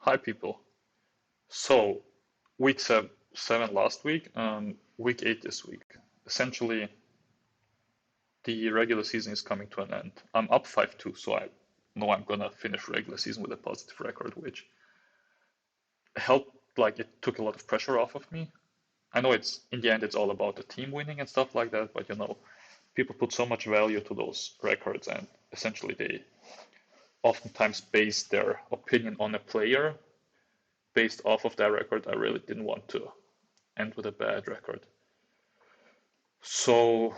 Hi people. So week seven last week, week 8 this week. Essentially, the regular season is coming to an end. I'm up 5-2, so I know I'm gonna finish regular season with a positive record, which helped. Like it took a lot of pressure off of me. I know it's in the end it's all about the team winning and stuff like that, but people put so much value to those records, and essentially they oftentimes base their opinion on a player based off of that record. I really didn't want to end with a bad record. So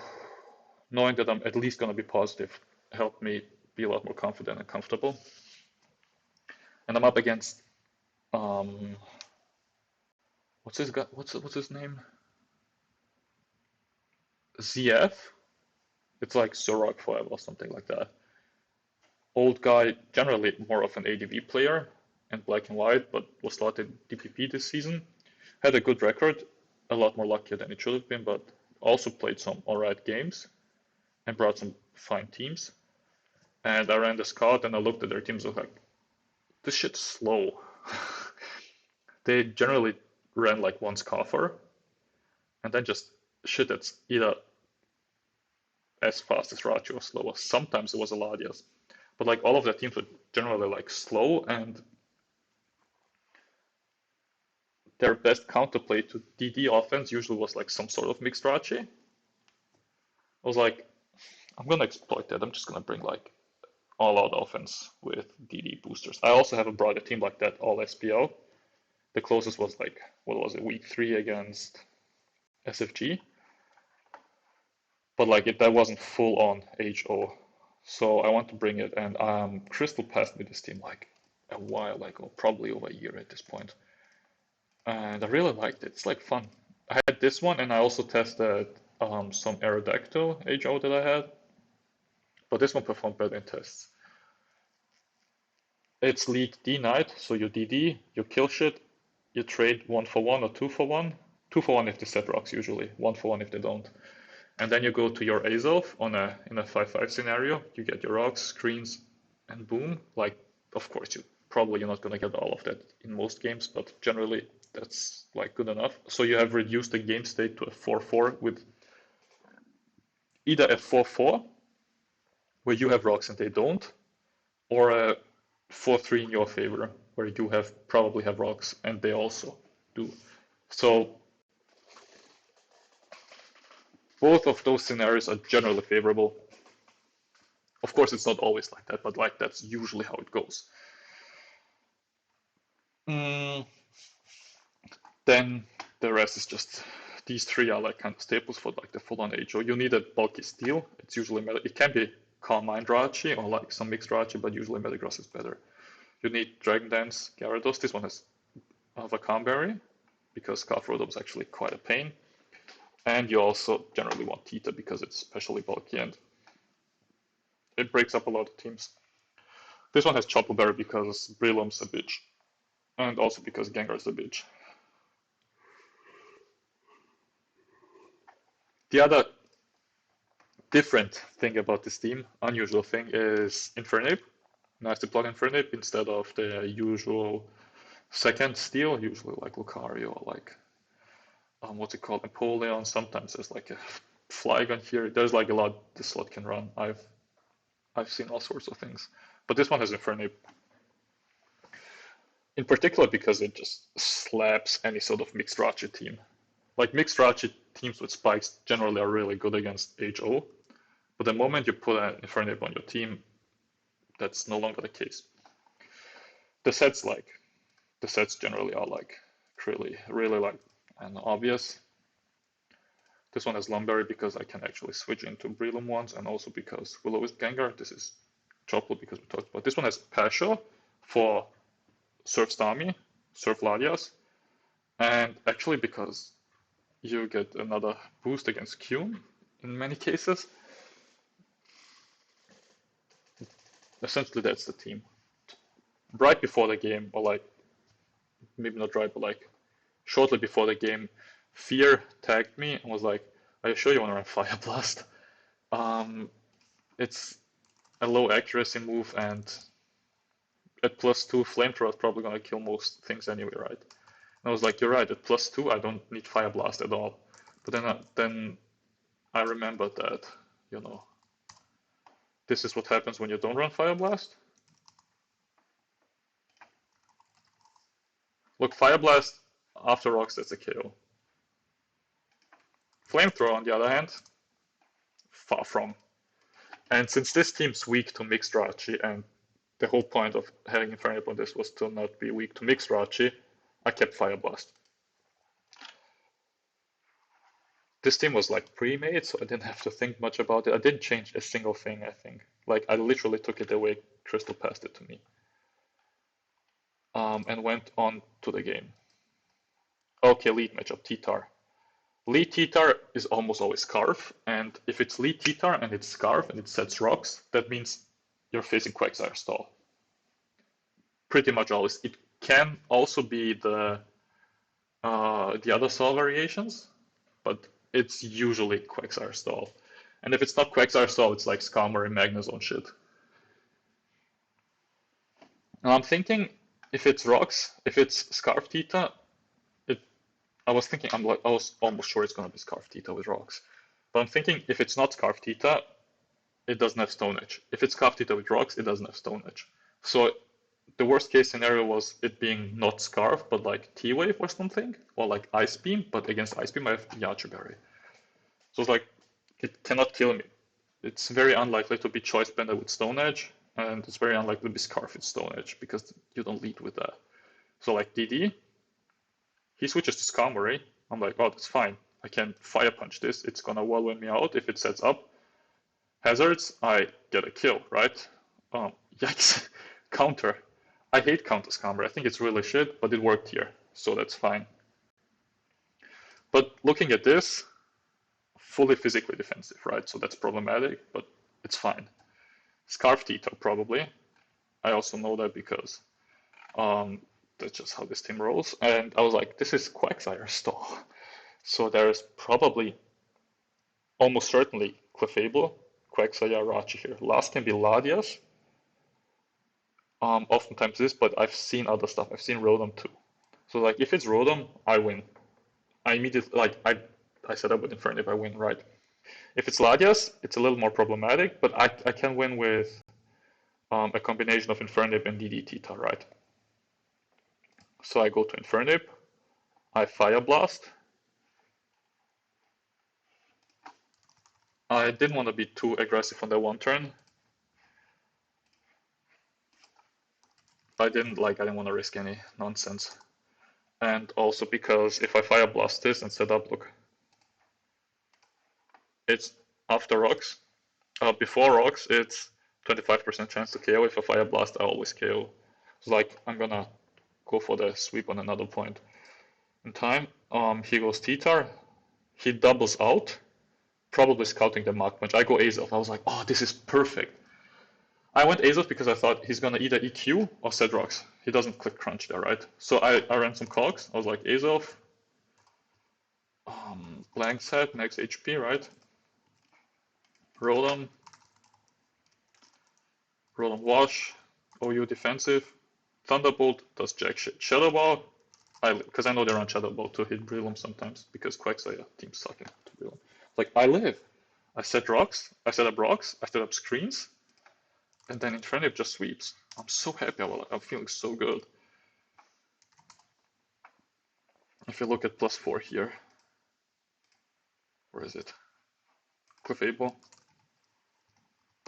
knowing that I'm at least going to be positive helped me be a lot more confident and comfortable. And I'm up against what's his guy? What's his name? ZF. It's like Zorok forever or something like that. Old guy, generally more of an ADV player and black and white, but was started DPP this season. Had a good record, a lot more luckier than it should have been, but also played some alright games and brought some fine teams. And I ran the scout and I looked at their teams and was like, this shit's slow. They generally ran like one scoffer and then just shit that's either as fast as Rachi or slower. Sometimes it was Aladias. But like all of their teams were generally like slow, and their best counterplay to DD offense usually was like some sort of mixed Rachi. I was like, I'm gonna exploit that. I'm just gonna bring like all out offense with DD boosters. I also haven't brought a team like that all SPL. The closest was like, what was it, week 3 against SFG. But like that wasn't full on HO. So I want to bring it, and Crystal passed me this team like a while ago, probably over a year at this point. And I really liked it. It's like fun. I had this one, and I also tested some Aerodactyl HO that I had. But this one performed better in tests. It's League D Knight, so you DD, you kill shit, you trade 1-for-1 or 2-for-1. 2-for-1 if they set rocks usually, 1-for-1 if they don't. And then you go to your Azov in a 5-5 scenario. You get your rocks, screens, and boom. Like, of course, you're not gonna get all of that in most games, but generally that's like good enough. So you have reduced the game state to a 4-4 with either a 4-4 where you have rocks and they don't, or a 4-3 in your favor where you probably have rocks and they also do. So both of those scenarios are generally favorable. Of course, it's not always like that, but like that's usually how it goes. Then the rest is just, these three are like kind of staples for like the full-on HO. You need a bulky steel. It's usually it can be Calm Mind Rachi or like some mixed Rachi, but usually Metagross is better. You need Dragon Dance Gyarados. This one has Vacanberry because Scarf Rotom is actually quite a pain. And you also generally want Tita because it's especially bulky and it breaks up a lot of teams. This one has Choppleberry because Breloom's a bitch. And also because Gengar's a bitch. The other different thing about this team, unusual thing, is Infernape. Nice to plug Infernape instead of the usual second steel, usually like Lucario or like, what's it called, Napoleon. Sometimes there's like a Flygon here. There's like a lot this slot can run. I've seen all sorts of things. But this one has Infernape. In particular because it just slaps any sort of mixed Rachi team. Like mixed Rachi teams with spikes generally are really good against HO. But the moment you put an Infernape on your team, that's no longer the case. The sets generally are like really like and obvious. This one has Lumberry because I can actually switch into Breloom ones, and also because Willow is Gengar. This is Chocolate because we talked about. This one has Pasha for Surf Stami, Surf Ladias, and actually because you get another boost against Kyun in many cases. Essentially, that's the team. Right before the game, or like, maybe not right, but like shortly before the game, Fear tagged me and was like, "Are you sure you want to run Fire Blast? It's a low accuracy move and at +2, Flamethrower is probably gonna kill most things anyway, right? And I was like, you're right, at +2, I don't need Fire Blast at all. But then I remembered that, you know, this is what happens when you don't run Fire Blast. Look, Fire Blast after rocks, that's a KO. Flamethrower, on the other hand, far from. And since this team's weak to mixed Rachi, and the whole point of having Infernape on this was to not be weak to mixed Rachi, I kept Fire Blast. This team was like pre-made, so I didn't have to think much about it. I didn't change a single thing, I think. Like, I literally took it away, Crystal passed it to me. And went on to the game. Okay, lead matchup, T-Tar. Lead T-Tar is almost always Scarf, and if it's lead T-Tar and it's Scarf and it sets rocks, that means you're facing Quagsire Stall. Pretty much always. It can also be the other Stall variations, but it's usually Quagsire Stall. And if it's not Quagsire Stall, it's like Scammer and Magnezone shit. And I'm thinking, if it's rocks, if it's Scarf Tita, I was thinking, I was almost sure it's gonna be Scarf Tita with rocks. But I'm thinking, if it's not Scarf Tita, it doesn't have Stone Edge. If it's Scarf Tita with rocks, it doesn't have Stone Edge. So the worst case scenario was it being not Scarf, but like T-Wave or something, or like Ice Beam, but against Ice Beam I have Yache Berry. So it's like, it cannot kill me. It's very unlikely to be Choice Bender with Stone Edge, and it's very unlikely to be Scarf with Stone Edge, because you don't lead with that. So like DD, he switches to Skarmory. I'm like, oh, that's fine. I can Fire Punch this. It's gonna whirlwind me out if it sets up. Hazards, I get a kill, right? Yikes. Counter. I hate counter Skarmory. I think it's really shit, but it worked here, so that's fine. But looking at this, fully physically defensive, right? So that's problematic, but it's fine. Scarf Tito, probably. I also know that because that's just how this team rolls. And I was like, this is Quagsire Stall. So there's probably, almost certainly, Clefable, Quagsire, Rachi here. Last can be Ladias. Oftentimes this, but I've seen other stuff. I've seen Rotom too. So like, if it's Rotom, I win. I immediately, like, I set up with Infernape, I win, right? If it's Ladias, it's a little more problematic, but I can win with a combination of Infernape and DD Tita, right? So I go to Infernape, I Fire Blast. I didn't want to be too aggressive on that one turn. I didn't want to risk any nonsense. And also because if I Fire Blast this and set up, look, it's after rocks. Before rocks, it's 25% chance to KO. If I Fire Blast, I always KO. So like, I'm gonna go for the sweep on another point in time. He goes T-Tar. He doubles out, probably scouting the Mach Punch. I go Azelf. I was like, oh, this is perfect. I went Azelf because I thought he's gonna either EQ or set rocks. He doesn't click crunch there, right? So I ran some cogs. I was like, Azelf, blank set, max HP, right? Rotom Wash, OU defensive. Thunderbolt does jack shit. Shadow Ball, because I know they run Shadow Ball to hit Breloom sometimes, because Quagsire teams suck into Breloom. Like, I live. I set rocks, I set up rocks, I set up screens, and then Infernape just sweeps. I'm so happy, I'm feeling so good. If you look at +4 here, where is it? Clefable,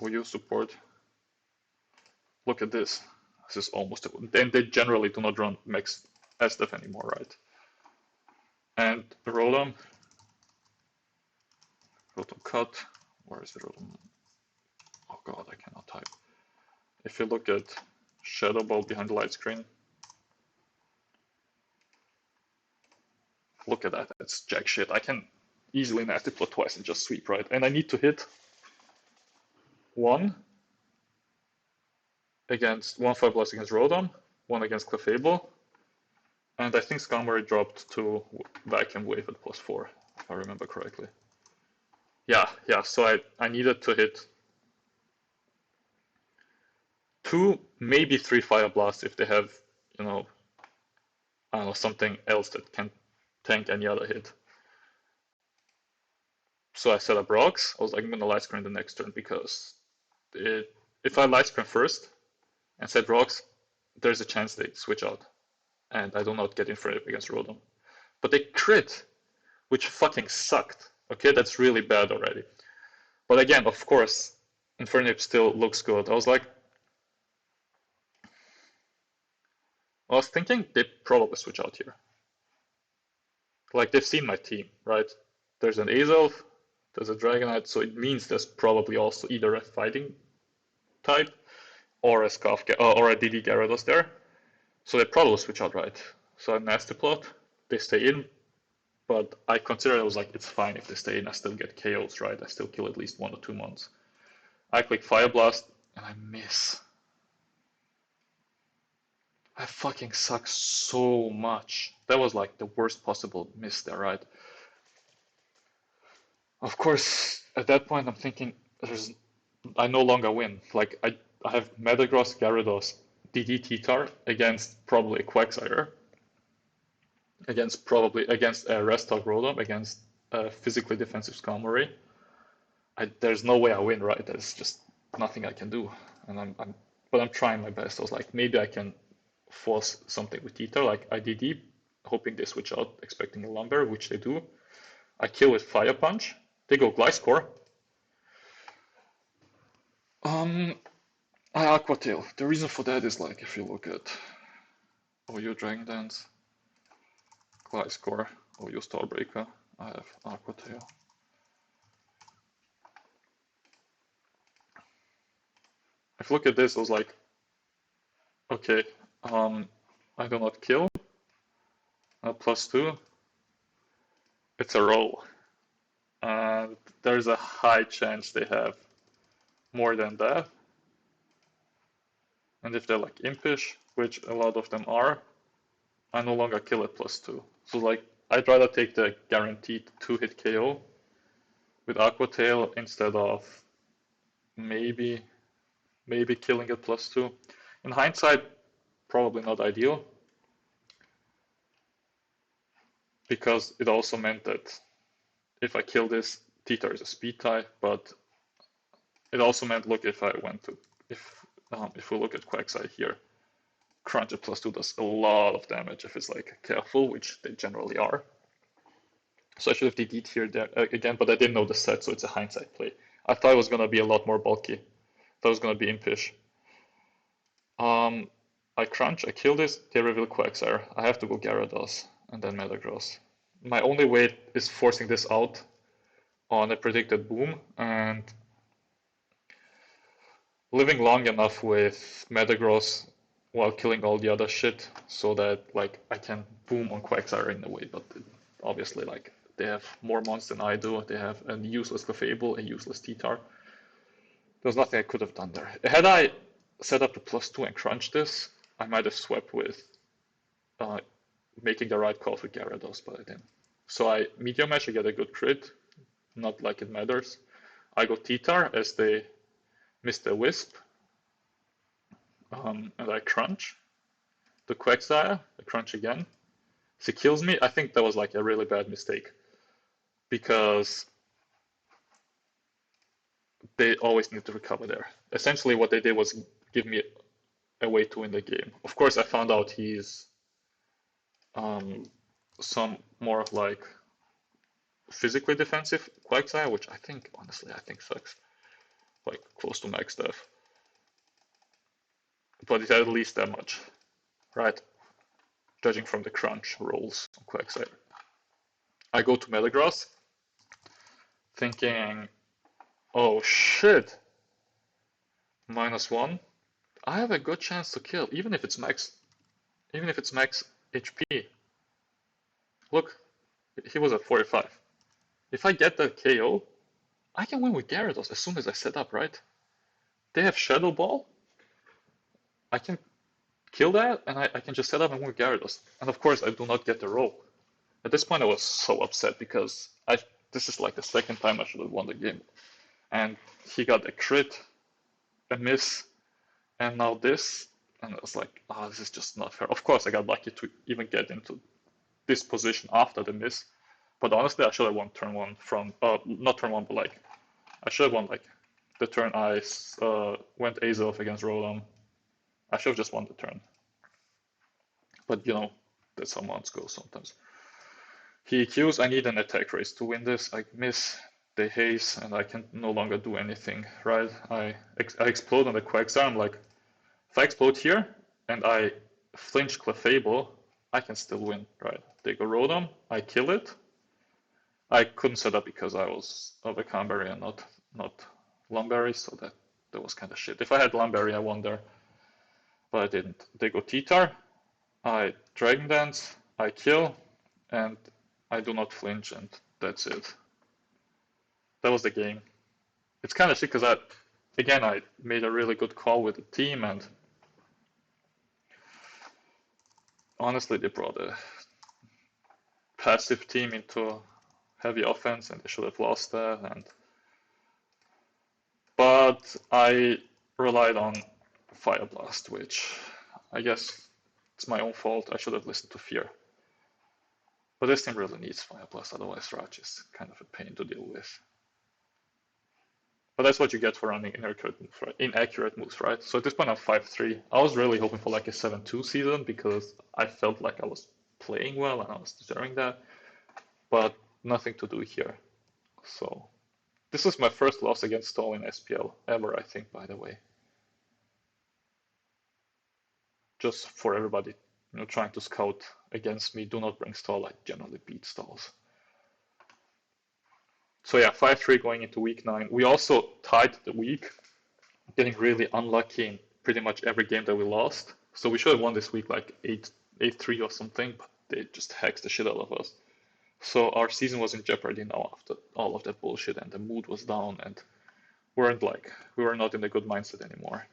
OU support. Look at this. This is almost, then they generally do not run max SDF anymore, right? And Rotom cut, where is the Rotom? Oh god, I cannot type. If you look at Shadow Ball behind the light screen, look at that, that's jack shit. I can easily nasty plot twice and just sweep, right? And I need to hit one Fire Blast against Rotom, one against Clefable, and I think Skarmory dropped to Vacuum Wave at +4, if I remember correctly. Yeah, so I needed to hit 2, maybe 3 Fire Blasts if they have, you know, I don't know, something else that can tank any other hit. So I set up rocks. I was like, I'm gonna light screen the next turn because if I light screen first and set rocks, there's a chance they switch out, and I do not get infrared against Rotom. But they crit, which fucking sucked. Okay, that's really bad already. But again, of course, Infernape still looks good. I was thinking they probably switch out here. Like, they've seen my team, right? There's an Azelf, there's a Dragonite, so it means there's probably also either a fighting type or a Scarf or a DD Gyarados there. So they probably switch out, right? So I nasty plot, they stay in, but I consider it was like, it's fine if they stay in, I still get KOs, right? I still kill at least 1 or 2 months. I click Fire Blast and I miss. I fucking suck so much. That was like the worst possible miss there, right? Of course, at that point I'm thinking, I no longer win. Like, I have Metagross, Gyarados, DD T-Tar against probably a Quagsire, against a Restock Rotom, against a physically defensive Skarmory. There's no way I win, right? There's just nothing I can do, and but I'm trying my best. I was like, maybe I can force something with T-Tar, like IDD, hoping they switch out, expecting a Lumber, which they do. I kill with Fire Punch. They go Gliscor. I Aqua Tail. The reason for that is like, if you look at OU Dragon Dance, Gliscor, OU Starbreaker, I have Aqua Tail. If you look at this, I was like, okay, I do not kill. +2. It's a roll. And there's a high chance they have more than that. And if they're like Impish, which a lot of them are, I no longer kill at +2. So like, I'd rather take the guaranteed 2-hit KO with Aqua Tail instead of maybe killing at +2. In hindsight, probably not ideal, because it also meant that if I kill this, T-Tar is a speed type, but it also meant, look, if I went to, if we look at Quagsire here, Crunch at +2 does a lot of damage if it's like careful, which they generally are. So I should have DD'd here there, again, but I didn't know the set, so it's a hindsight play. I thought it was going to be a lot more bulky. I thought it was going to be Impish. I crunch, I kill this, they reveal Quagsire. I have to go Gyarados and then Metagross. My only way is forcing this out on a predicted boom and living long enough with Metagross while killing all the other shit so that like I can boom on Quagsire in a way, but obviously like they have more mons than I do. They have a useless Clefable, a useless T-Tar. There's nothing I could have done there. Had I set up the +2 and crunched this, I might have swept with making the right call for Gyarados, but I didn't. So I Meteor Mash, I get a good crit, not like it matters. I go T-Tar as they miss the Wisp, and I crunch the Quagsire, I crunch again. She kills me. I think that was like a really bad mistake because they always need to recover there. Essentially what they did was give me a way to win the game. Of course, I found out he's some more like physically defensive Quagsire, which I think, honestly, I think sucks. Like close to max def. But it had at least that much, right? Judging from the crunch rolls on Quagsire. I go to Metagross, thinking, oh shit, -1. I have a good chance to kill, even if it's max HP. Look, he was at 45. If I get that KO, I can win with Gyarados as soon as I set up, right? They have Shadow Ball. I can kill that, and I can just set up and win with Gyarados. And of course, I do not get the roll. At this point, I was so upset because this is like the second time I should have won the game. And he got a crit, a miss, And now this, and I was like, oh, this is just not fair. Of course, I got lucky to even get into this position after the miss. But honestly, I should have won turn one from, not turn one, but like, I should have won like the turn I went ace off against Roland. I should have just won the turn. But you know, that's how months go sometimes. He EQs, I need an attack race to win this. I miss the haze and I can no longer do anything, right? I explode on the Quagsire. I'm like, if I explode here and I flinch Clefable, I can still win, right? They go Rotom, I kill it. I couldn't set up because I was of a Cranberry and not Lumberry, so that was kind of shit. If I had Lumberry, I won there, but I didn't. They go T-Tar, I Dragon Dance, I kill, and I do not flinch, and that's it. That was the game. It's kind of shit because I made a really good call with the team, and honestly, they brought a passive team into heavy offense, and they should have lost that. But I relied on Fire Blast, which I guess it's my own fault. I should have listened to Fear. But this team really needs Fire Blast, otherwise Raj is kind of a pain to deal with. But that's what you get for running inaccurate moves, right? So at this point I'm 5-3. I was really hoping for like a 7-2 season because I felt like I was playing well and I was deserving that. But nothing to do here. So this is my first loss against Stall in SPL ever, I think, by the way. Just for everybody, trying to scout against me, do not bring Stall. I generally beat Stalls. So yeah, 5-3 going into week 9. We also tied the week, getting really unlucky in pretty much every game that we lost. So we should have won this week like 8-3 or something, but they just hexed the shit out of us. So our season was in jeopardy now after all of that bullshit, and the mood was down, and we were not in a good mindset anymore.